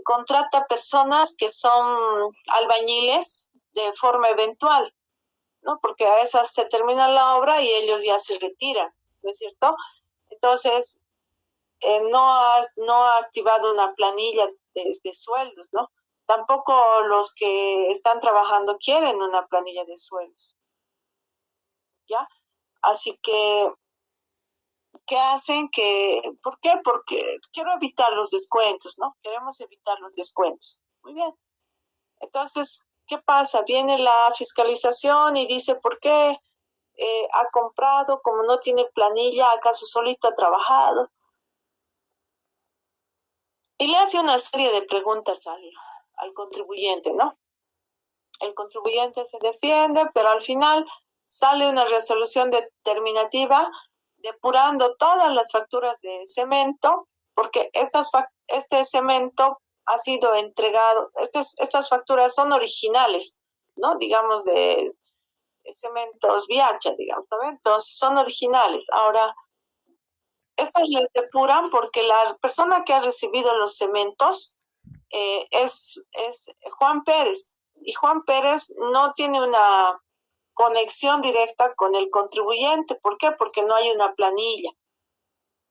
contrata personas que son albañiles de forma eventual, ¿no? Porque a esas se termina la obra y ellos ya se retiran, ¿no es cierto? Entonces, no ha activado una planilla de sueldos, ¿no? Tampoco los que están trabajando quieren una planilla de sueldos, ¿ya? Así que, ¿qué hacen? ¿Por qué? Porque quiero evitar los descuentos, ¿no? Queremos evitar los descuentos. Muy bien. Entonces, ¿qué pasa? Viene la fiscalización y dice, ¿por qué ha comprado? Como no tiene planilla, ¿acaso solito ha trabajado? Y le hace una serie de preguntas al contribuyente, ¿no? El contribuyente se defiende, pero al final sale una resolución determinativa depurando todas las facturas de cemento porque este cemento ha sido entregado, estas facturas son originales, ¿no? Digamos de cementos Viacha, digamos, ¿no? Entonces son originales. Ahora, estas les depuran porque la persona que ha recibido los cementos es Juan Pérez, y Juan Pérez no tiene una conexión directa con el contribuyente. ¿Por qué? Porque no hay una planilla,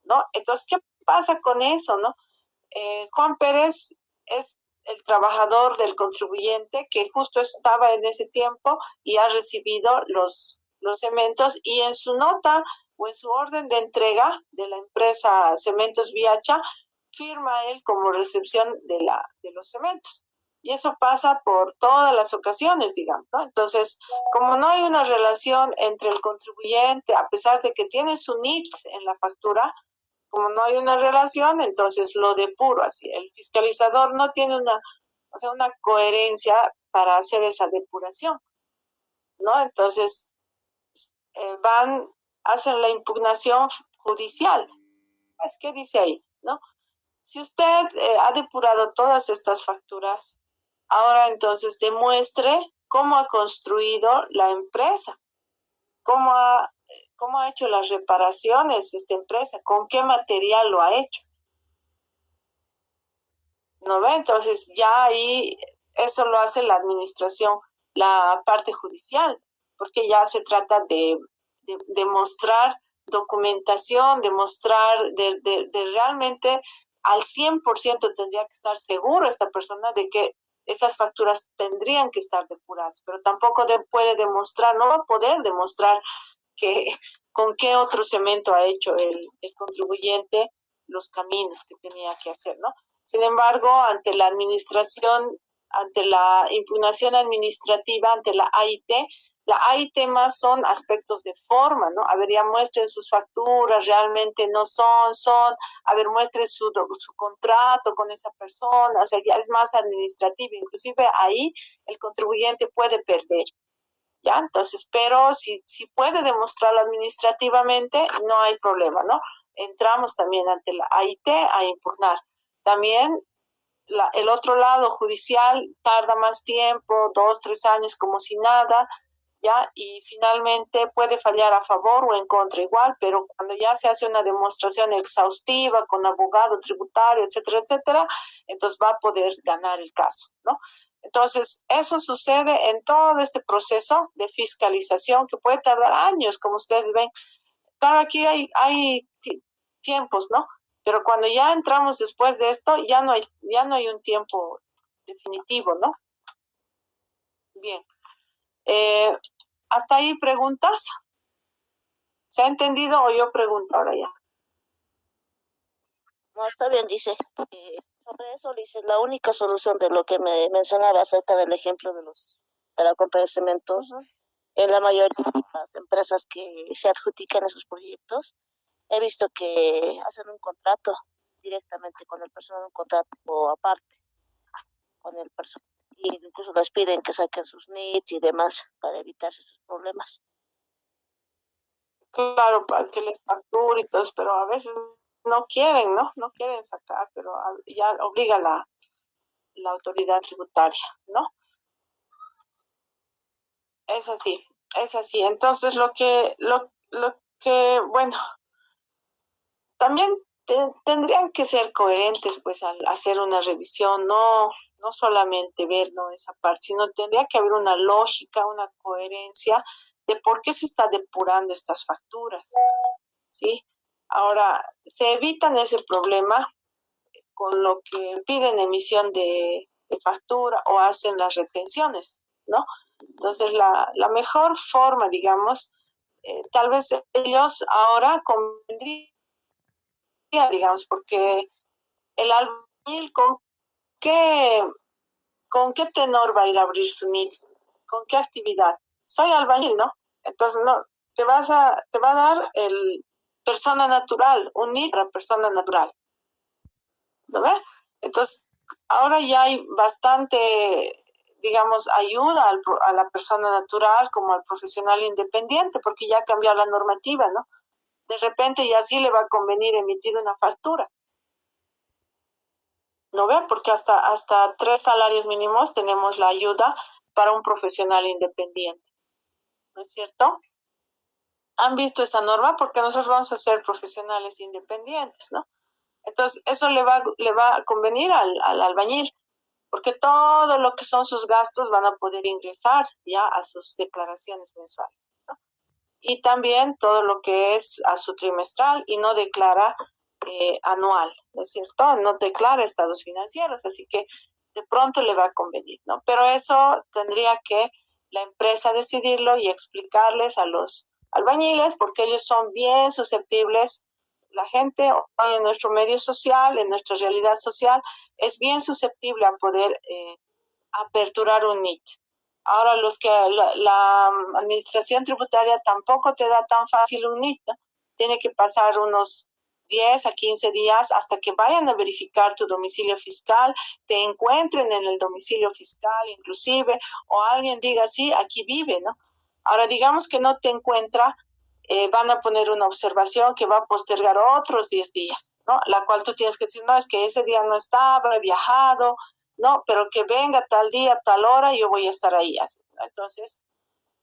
¿no? Entonces, ¿qué pasa con eso, no? Juan Pérez es el trabajador del contribuyente que justo estaba en ese tiempo y ha recibido los cementos, y en su nota o en su orden de entrega de la empresa Cementos Viacha firma él como recepción de los cementos. Y eso pasa por todas las ocasiones, digamos, ¿no? Entonces, como no hay una relación entre el contribuyente, a pesar de que tiene su NIT en la factura, como no hay una relación, entonces lo depuro así. El fiscalizador no tiene una coherencia para hacer esa depuración, ¿no? Entonces, hacen la impugnación judicial. ¿Qué dice ahí, no? Si usted ha depurado todas estas facturas, ahora entonces demuestre cómo ha construido la empresa, cómo ha hecho las reparaciones esta empresa, con qué material lo ha hecho. ¿No ve? Entonces ya ahí eso lo hace la administración, la parte judicial, porque ya se trata de mostrar documentación, de mostrar, de realmente al 100% tendría que estar seguro esta persona de que esas facturas tendrían que estar depuradas, pero tampoco puede demostrar, no va a poder demostrar que con qué otro cemento ha hecho el contribuyente los caminos que tenía que hacer, ¿no? Sin embargo, ante la administración, ante la impugnación administrativa, ante la AIT más son aspectos de forma, ¿no? A ver, ya muestren sus facturas, realmente no son, a ver, muestren su contrato con esa persona, o sea, ya es más administrativo, inclusive ahí el contribuyente puede perder, ¿ya? Entonces, pero si puede demostrarlo administrativamente, no hay problema, ¿no? Entramos también ante la AIT a impugnar. También el otro lado judicial tarda más tiempo, 2, 3 años como si nada, ¿ya? Y finalmente puede fallar a favor o en contra igual, pero cuando ya se hace una demostración exhaustiva con abogado tributario, etcétera, etcétera, entonces va a poder ganar el caso, ¿no? Entonces, eso sucede en todo este proceso de fiscalización que puede tardar años, como ustedes ven. Claro, aquí hay tiempos, ¿no? Pero cuando ya entramos después de esto, ya no hay un tiempo definitivo, ¿no? Bien. ¿Hasta ahí preguntas? ¿Se ha entendido o yo pregunto ahora ya? No, está bien, dice. Sobre eso, dice, la única solución de lo que me mencionaba acerca del ejemplo de la compra de cementos, en la mayoría de las empresas que se adjudican esos proyectos, he visto que hacen un contrato directamente con el personal, un contrato aparte con el personal, y incluso les piden que saquen sus NITs y demás para evitarse sus problemas. Claro, para que les facture y todo, pero a veces no quieren, ¿no? No quieren sacar, pero ya obliga la autoridad tributaria, ¿no? Es así. Entonces, bueno, también tendrían que ser coherentes, pues, al hacer una revisión, no solamente ver, ¿no?, esa parte, sino tendría que haber una lógica, una coherencia de por qué se está depurando estas facturas, ¿sí? Ahora, se evitan ese problema con lo que piden emisión de factura o hacen las retenciones, ¿no? Entonces, la mejor forma, digamos, tal vez ellos ahora convendría, digamos, porque el albañil, ¿con qué tenor va a ir a abrir su NIT? ¿Con qué actividad? Soy albañil, ¿no? Entonces, no, te va a dar el persona natural, un NIT para persona natural, ¿no ves? Entonces, ahora ya hay bastante, digamos, ayuda a la persona natural como al profesional independiente, porque ya cambió la normativa, ¿no? De repente ya sí le va a convenir emitir una factura. ¿no ve? Porque hasta 3 salarios mínimos tenemos la ayuda para un profesional independiente, ¿no es cierto? Han visto esa norma porque nosotros vamos a ser profesionales independientes, ¿no? Entonces, eso le va a convenir al albañil, porque todo lo que son sus gastos van a poder ingresar ya a sus declaraciones mensuales, ¿no? Y también todo lo que es a su trimestral y no declara anual, ¿no es cierto? No declara estados financieros, así que de pronto le va a convenir, ¿no? Pero eso tendría que la empresa decidirlo y explicarles a los albañiles, porque ellos son bien susceptibles. La gente hoy en nuestro medio social, en nuestra realidad social, es bien susceptible a poder aperturar un NIT. Ahora, la administración tributaria tampoco te da tan fácil un NIT, ¿no? Tiene que pasar unos 10 a 15 días hasta que vayan a verificar tu domicilio fiscal, te encuentren en el domicilio fiscal inclusive, o alguien diga, sí, aquí vive, ¿no? Ahora, digamos que no te encuentra, van a poner una observación que va a postergar otros 10 días, ¿no? La cual tú tienes que decir, no, es que ese día no estaba, he viajado, no, pero que venga tal día, tal hora, yo voy a estar ahí. ¿No? Entonces,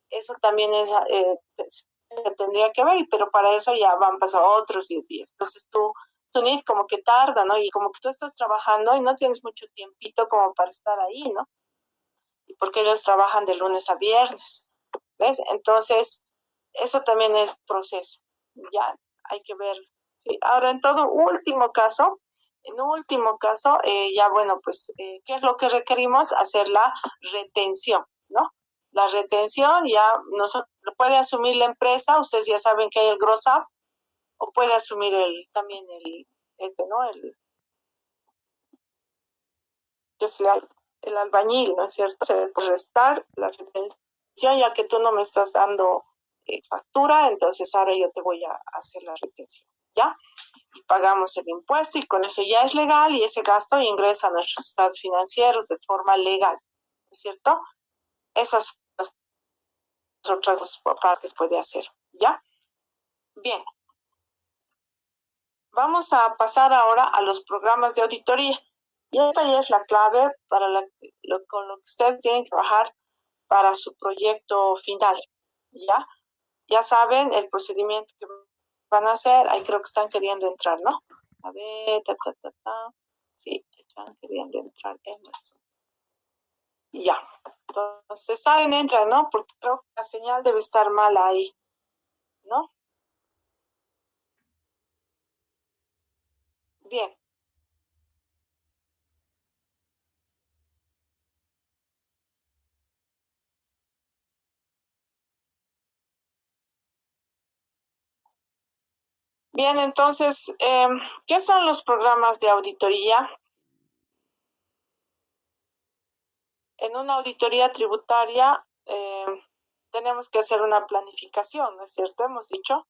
eso también se tendría que ver, pero para eso ya van a pasar otros 10 días. Entonces, tu NIT como que tarda, ¿no? Y como que tú estás trabajando y no tienes mucho tiempito como para estar ahí, ¿no? Y porque ellos trabajan de lunes a viernes, ¿ves? Entonces, eso también es proceso. Ya hay que ver. Sí. Ahora, en último caso, ya bueno, pues, ¿qué es lo que requerimos? Hacer la retención, ¿no? La retención ya lo puede asumir la empresa, ustedes ya saben que hay el gross up, o puede asumir también ¿no? El albañil, ¿no es cierto? Se debe restar la retención, ya que tú no me estás dando factura, entonces ahora yo te voy a hacer la retención, ¿ya? Y pagamos el impuesto y con eso ya es legal y ese gasto ingresa a nuestros estados financieros de forma legal, ¿no es cierto? Esas otras dos partes puede hacer, ¿ya? Bien. Vamos a pasar ahora a los programas de auditoría. Y esta ya es la clave para con lo que ustedes tienen que trabajar para su proyecto final, ¿ya? Ya saben el procedimiento que van a hacer. Ahí creo que están queriendo entrar, ¿no? A ver, Sí, están queriendo entrar en eso. Ya. Entonces salen, entran, ¿no? Porque creo que la señal debe estar mal ahí, ¿no? Bien. Bien, entonces, ¿qué son los programas de auditoría? En una auditoría tributaria tenemos que hacer una planificación, ¿no es cierto? Hemos dicho.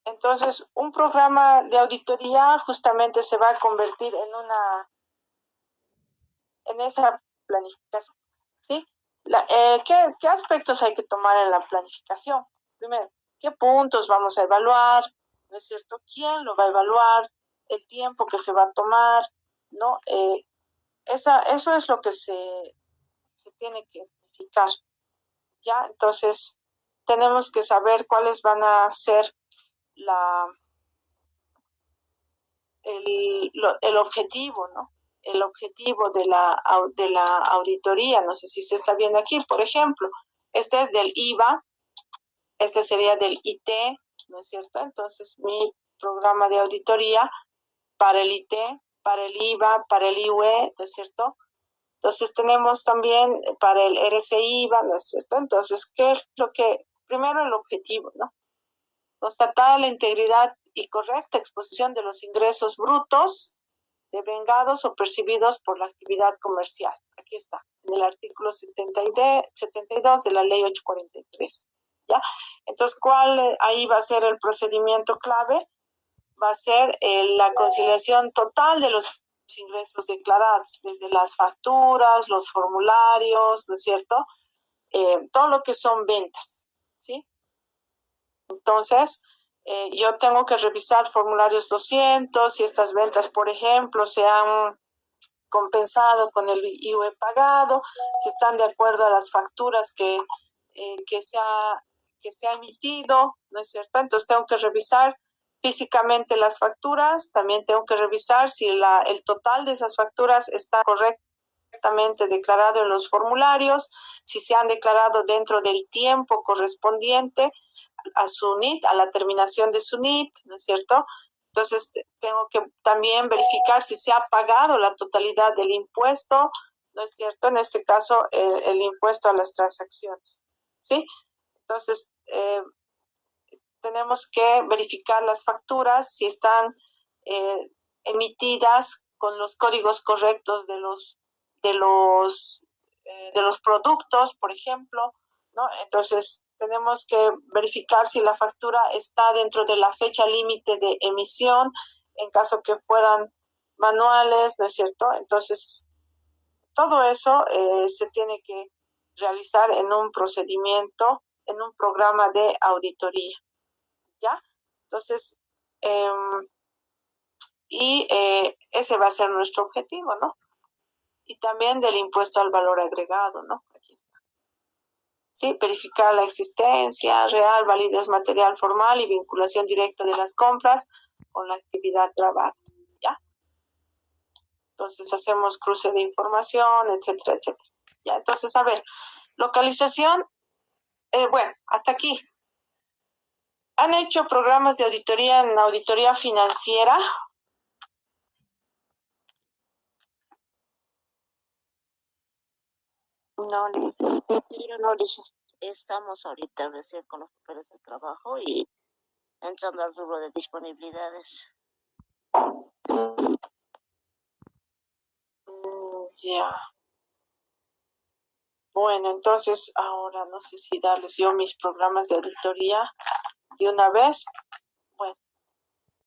Entonces, un programa de auditoría justamente se va a convertir en esa planificación, ¿sí? ¿Qué aspectos hay que tomar en la planificación? Primero, ¿qué puntos vamos a evaluar? ¿No es cierto? ¿Quién lo va a evaluar? El tiempo que se va a tomar, ¿no? Eso es lo que se tiene que planificar, ¿ya? Entonces, tenemos que saber cuáles van a ser el objetivo, ¿no? El objetivo de la auditoría, no sé si se está viendo aquí, por ejemplo, este es del IVA, este sería del IT, ¿no es cierto? Entonces, mi programa de auditoría para el IT, para el IVA, para el IUE, ¿no es cierto? Entonces, tenemos también para el RCIVA, ¿no es cierto? Entonces, ¿qué es primero el objetivo, ¿no? Constatar la integridad y correcta exposición de los ingresos brutos devengados o percibidos por la actividad comercial. Aquí está, en el artículo 72 de la ley 843. ¿Ya? Entonces, ahí va a ser el procedimiento clave? Va a ser la conciliación total de los ingresos declarados, desde las facturas, los formularios, ¿no es cierto? Todo lo que son ventas, ¿sí? Entonces, yo tengo que revisar formularios 200, si estas ventas, por ejemplo, se han compensado con el IVA pagado, si están de acuerdo a las facturas que se ha emitido, ¿no es cierto? Entonces tengo que revisar físicamente las facturas, también tengo que revisar si el total de esas facturas está correctamente declarado en los formularios, si se han declarado dentro del tiempo correspondiente a su NIT, a la terminación de su NIT, ¿no es cierto? Entonces, tengo que también verificar si se ha pagado la totalidad del impuesto, ¿no es cierto? En este caso, el impuesto a las transacciones, ¿sí? Entonces, tenemos que verificar las facturas si están emitidas con los códigos correctos de los productos, por ejemplo, ¿no? Entonces, tenemos que verificar si la factura está dentro de la fecha límite de emisión, en caso que fueran manuales, ¿no es cierto? Entonces, todo eso se tiene que realizar en un procedimiento, en un programa de auditoría, ¿ya? Entonces, ese va a ser nuestro objetivo, ¿no? Y también del impuesto al valor agregado, ¿no? Aquí está. Sí, verificar la existencia real, validez material formal y vinculación directa de las compras con la actividad grabada, ¿ya? Entonces hacemos cruce de información, etcétera, etcétera. Ya, entonces, a ver, localización, bueno, hasta aquí. ¿Han hecho programas de auditoría en auditoría financiera? No, Lisa, pero no, Lisa, estamos ahorita recién con los papeles de trabajo y entrando al rubro de disponibilidades. Ya. Bueno, entonces ahora no sé si darles yo mis programas de auditoría de una vez